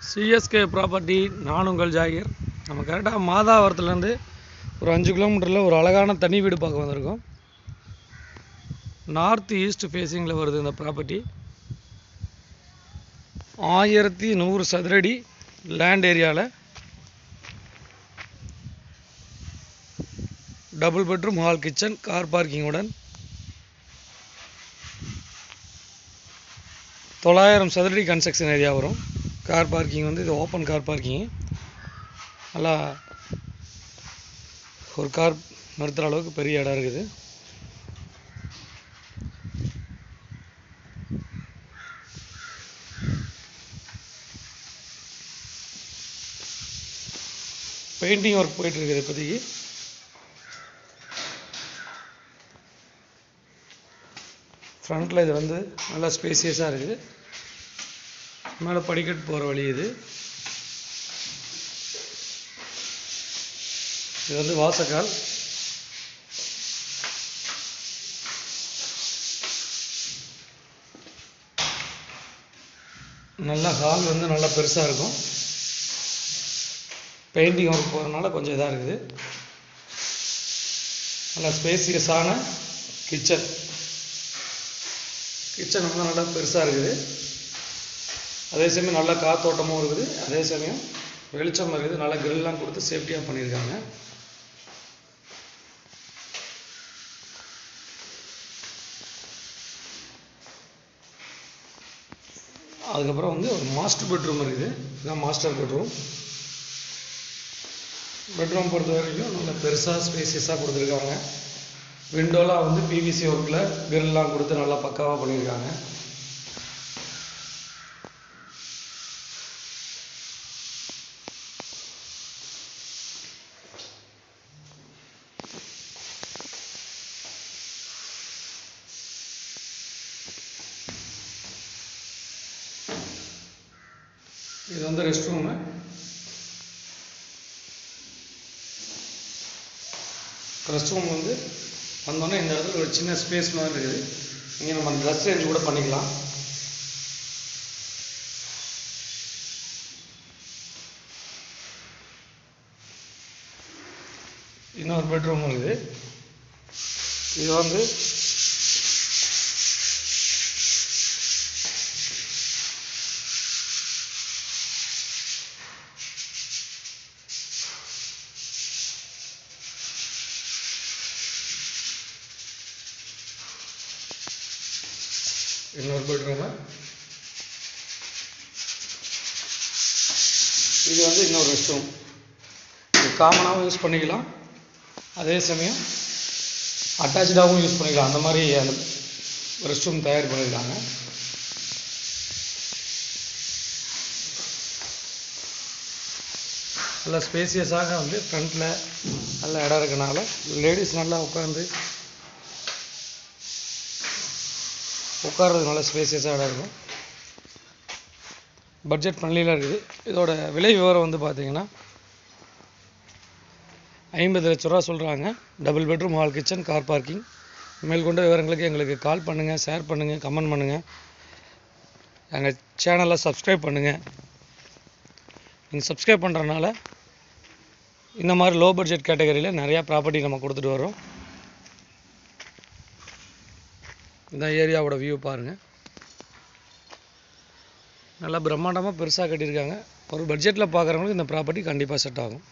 CSK property. நான் உங்கள் ஜாகிர். நம்ம கரெக்டாக மாதாவரத்துலேருந்து ஒரு 5 கிலோமீட்டரில் ஒரு அழகான தனி வீடு பார்க்க வந்திருக்கோம். நார்த் ஈஸ்ட் ஃபேஸிங்கில் வருது இந்த ப்ராப்பர்ட்டி. 1100 சதுரடி லேண்ட் ஏரியாவில் double bedroom, hall, kitchen, car பார்க்கிங்குடன் 900 சதுரடி கன்ஸ்ட்ரக்ஷன் ஏரியா வரும். கார் பார்க்கிங் வந்து இது ஓப்பன் கார் பார்க்கிங். நல்லா ஒரு கார் நிறுத்துகிற அளவுக்கு பெரிய இடம் இருக்குது. பெயிண்டிங் ஒர்க் போயிட்டுருக்குது இப்போதைக்கு. ஃப்ரண்ட்டில் இது வந்து நல்லா ஸ்பேசியஸாக இருக்குது. மேலே படிக்கட்டு போகிற வழி இது. இது வந்து வாசக்கால். நல்லா ஹால் வந்து நல்லா பெருசாக இருக்கும். பெயிண்டிங் ஒர்க் போகிறதுனால கொஞ்சம் இதாக இருக்குது. நல்லா ஸ்பேசியஸான கிச்சன். கிச்சன் வந்து நல்லா பெருசாக இருக்குது. அதே சமயம் நல்ல காத்தோட்டமும் இருக்குது. அதே சமயம் வெளிச்சம் இருக்குது. நல்லா கிரில்லாம் கொடுத்து சேஃப்டியாக பண்ணியிருக்காங்க. அதுக்கப்புறம் வந்து ஒரு மாஸ்டர் பெட்ரூம் இருக்குது. இதுதான் மாஸ்டர் பெட்ரூம். பெட்ரூம் பொறுத்த வரைக்கும் நல்லா பெருசாக ஸ்பேசியஸாக கொடுத்துருக்காங்க. விண்டோலாம் வந்து பிவிசி ஒர்க்கில் கிரில்லாம் கொடுத்து நல்லா பக்காவாக பண்ணியிருக்காங்க. இது வந்து ரெஸ்ட் ரூமு. ரெஸ்ட் ரூம் வந்து வந்தோடனே இந்த இடத்துல ஒரு சின்ன ஸ்பேஸ் மாதிரி இருக்குது. இங்கே நம்ம ட்ரெஸ் சேஞ்ச் கூட பண்ணிக்கலாம். இன்னொரு பெட்ரூம் இருக்குது. இது வந்து இன்னொரு பெட்ரூமு. இது வந்து இன்னொரு ரெஸ்ட் ரூம். இது காமனாகவும் யூஸ் பண்ணிக்கலாம். அதே சமயம் அட்டாச்சாகவும் யூஸ் பண்ணிக்கலாம். அந்த மாதிரி அந்த ரெஸ்ட் ரூம் தயார் பண்ணியிருக்காங்க. நல்லா ஸ்பேசியஸாக வந்து ஃப்ரண்ட்டில் நல்ல இடம் இருக்கனால லேடிஸ் நல்லா உட்கார்றது நல்ல ஸ்பேசியஸாக இடம் இருக்கும். பட்ஜெட் ஃப்ரெண்ட்லியில் இருக்குது. இதோட விலை விவரம் வந்து பார்த்திங்கன்னா 50 லட்ச ரூபா சொல்கிறாங்க. Double bedroom, hall, kitchen, car parking. மேற்கொண்ட விவரங்களுக்கு எங்களுக்கு கால் பண்ணுங்கள், ஷேர் பண்ணுங்கள், கமெண்ட் பண்ணுங்கள். எங்கள் சேனலை சப்ஸ்கிரைப் பண்ணுங்கள். நீங்கள் சப்ஸ்கிரைப் பண்ணுறதுனால இந்த மாதிரி லோ பட்ஜெட் கேட்டகரியில் நிறையா ப்ராப்பர்ட்டி நம்ம கொடுத்துட்டு வரோம். இந்த ஏரியாவோட வியூ பாருங்கள். நல்லா பிரம்மாண்டமாக பெருசாக கட்டியிருக்காங்க. ஒரு பட்ஜெட்டில் பார்க்குறவங்களுக்கு இந்த ப்ராப்பர்ட்டி கண்டிப்பாக செட் ஆகும்.